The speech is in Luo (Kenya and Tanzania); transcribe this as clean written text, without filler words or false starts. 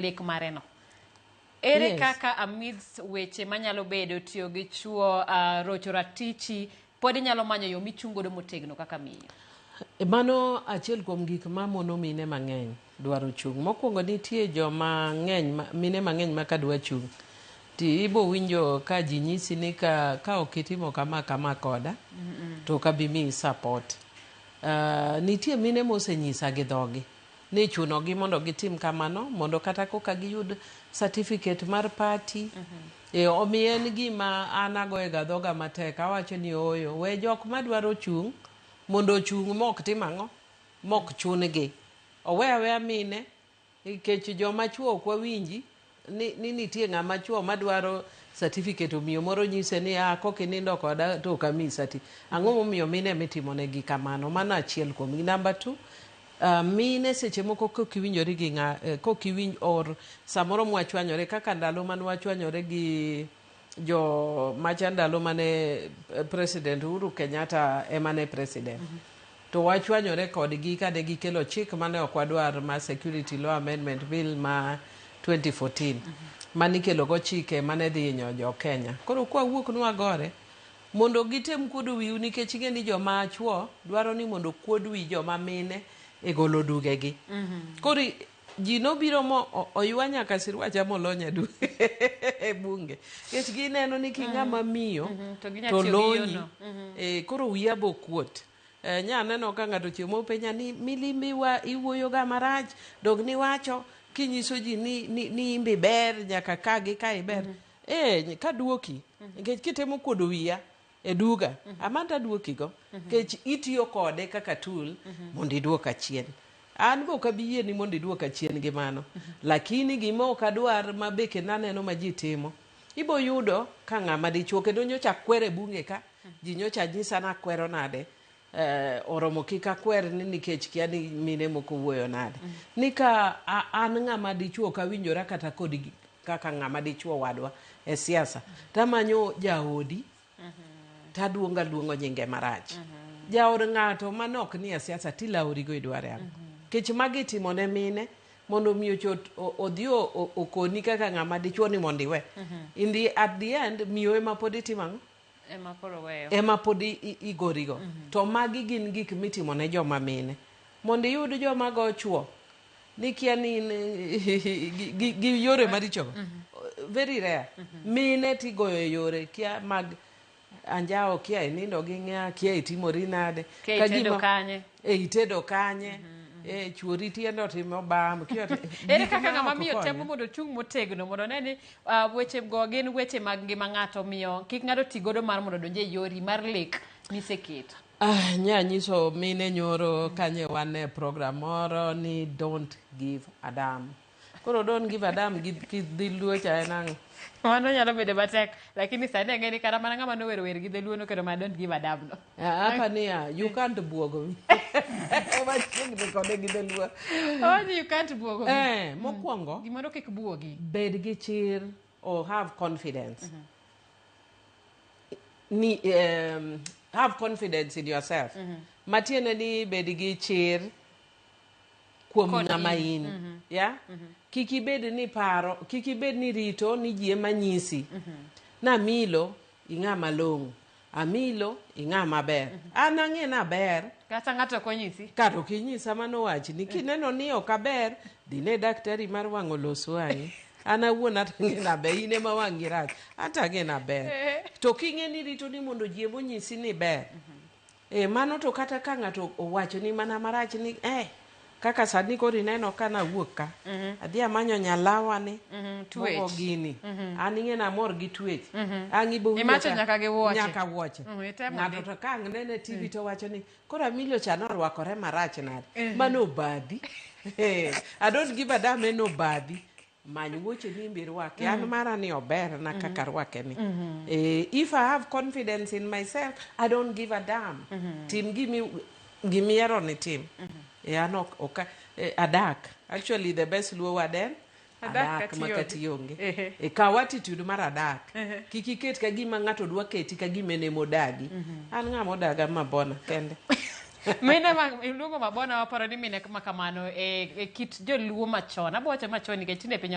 lek mareno. Ere kaka amidst weche manyalo bedo tiyo gi chuo rocho ratichi pod inyalo manyo yo michungo do motegno kaka miyo? Mano achiel kuom gik ma mono mine mang'eny dwaro chung'. Mokwongo nitie joma ng'eny, mine mang'eny ma kadwa chung'. Ti ibo winjo ka ji nyisi ni ka ok itimo kama koda, to kabi mi support. Nitie mine mosenyisa gi dhogi ni chunogi mondo gitim kamano, mondo kata koka giyud certificate mar party. Omiyo en gima an agoye ga dhoga matek. Awacho ni oyo, we jok madwaro chung' mondo chung' mok tim ang'o, mok chungi. Oweya mine, nikech joma chuo ok wawinji ni nitie ng'ama chuo madwaro certificate, omiyo moro nyise ni kok inindo koda to ok amiyi certificate. Ang'o momiyo mine mitimo negi kamano? Mano achiel kuom gi. Number 2, mine seche moko kokiwinjori gi kokiwinj or samoro mwachwanyore, kaka ndalo man wachwanyore gi jo macha, ndalo mane President Uhuru Kenyatta emane president. To wachwanyore kodgi kane gikelo chik mane ok wadwar ma Security Law Amendment Bill ma 2014. Manikelo go chike mane dhi hinyo jo Kenya. Koro kwa wuok nwagore mondo gitem kuodo wiu, nikech ing'e ni joma chuo dwaro ni mondo kuod wi joma mine e golo dugegi. Koro ji nobiro mo oywa nyaka Sirwacha molony du e bunge. Nikech gineno ni king'ama miyo to lonyi. Koro wiya bo kuot. Nya neno ka ng'ato chiemo penya ni milimbi iwuoyo ga marach, dog ni wacho kinyiso ji ni imbi ber nyaka kagi ka iber. Kaduoki, nikech kitemo kuodo wiya e duga, amanta duoki go, nikech itiyo kode kaka tool mondo iduoka chien. An go kabiyie ni mondo iduoka chien gi mano. Lakini gima ok adwar ma beke naneno ma ji timo, ibo yudo ka ng'ama dichuo kendo nyocha kwere bunge ka, ji nyocha nyisa na kwero nade. Oromo kika kwer ni nikech kia ni mine moko wuoyo nade. Nika an ng'ama dichuo kawinjora kata kod kaka ng'ama dichuo wadwa e siasa. Tamanyo jaodi, taduongo nyinge marach. Jaod ng'ato manok ni e siasa tilauri go idware ang'. Kech magi timo ne mine mondo miyo chot odhio okoni kaka ng'ama dichuo ni mondo iwe. At the end miyo ema pod itimang', ema pod igorigo. To magi gin gik mitimo ne joma mine. Mondo iyud joma go chuo ni kia ni gi yore maricho. Very rare. Mine tigoyo yore kia mag anjao, kia inindo gi ng'a, kia itimori nade. Kia itedo kanye. Itedo kanye. Chuori tiendo timo bam. Ere kaka ng'ama miyo temo mondo chung' motegno mondo neni weche go gin weche mag ngima ng'ato, miyo kik ng'ato tigodo mar mondo donje yori mar lek miseketo? Nya nyiso mine nyoro kanye wane program moro ni don't give a damn. Koro don't give a damn gi dhiluo cha enang'. Mano nyalo bedo matek, lakini sani ang'e ni kata mana ng'ama nowero wer gi dhiluo no kendo ma don't give a damn no. Apa niya, you can't buogo mi. Machiegni kode gi dhiluo. You can't buogo mi. Mokwongo. Gimoro kik buogi. Bed gi chir or have confidence. Have confidence in yourself. Matiene ni bed gi chir kuom ng'ama in. Kikibed ni paro, kikibed ni rito ni ji ema nyisi. Na milo ing'ama long'. Amilo ing'ama ber. An ang'e na ber. Kata ng'ato konyisi. Kato kinyisa mano wachi ni kineno ni ok aber, dine daktari mar wang'o los wang'i. An awuon atang'e na ber, ine ma wang'i rach. Atang'e na ber. To king'e ni rito ni mondo ji emo nyisi ni ber. Mano to kata ka ng'ato owacho ni mana marach ni kaka sani koro ineno ka nawuok ka. Adhi amanyo nyalawa ni. Mogo gini. An ing'e na mor gi twech. Ang' ibo winjo Imacho nyaka gi wuoche. Nyaka wuoche. Ng'ato to ka nene TV to wacho ni koro Amilio cha norwakore marach nade. Mano badi. I don't give a damn no badi. Many wuoche ni imbi rwake. An mara ni ober na kaka rwake ni. If I have confidence in myself, I don't give a damn. Tim gimiero ni tim. Adak. Actually, the best luo waden. Adak makati yonge. Kaw attitude mar adak. Kikiket ka gima ng'ato dwa keti ka gima ne modagi. An ng'ama odaga mabona kende. Mine iluongo mabona waparo ni mine ma kamano e kit joluo machon. Abo wacho machon nikech tinde piny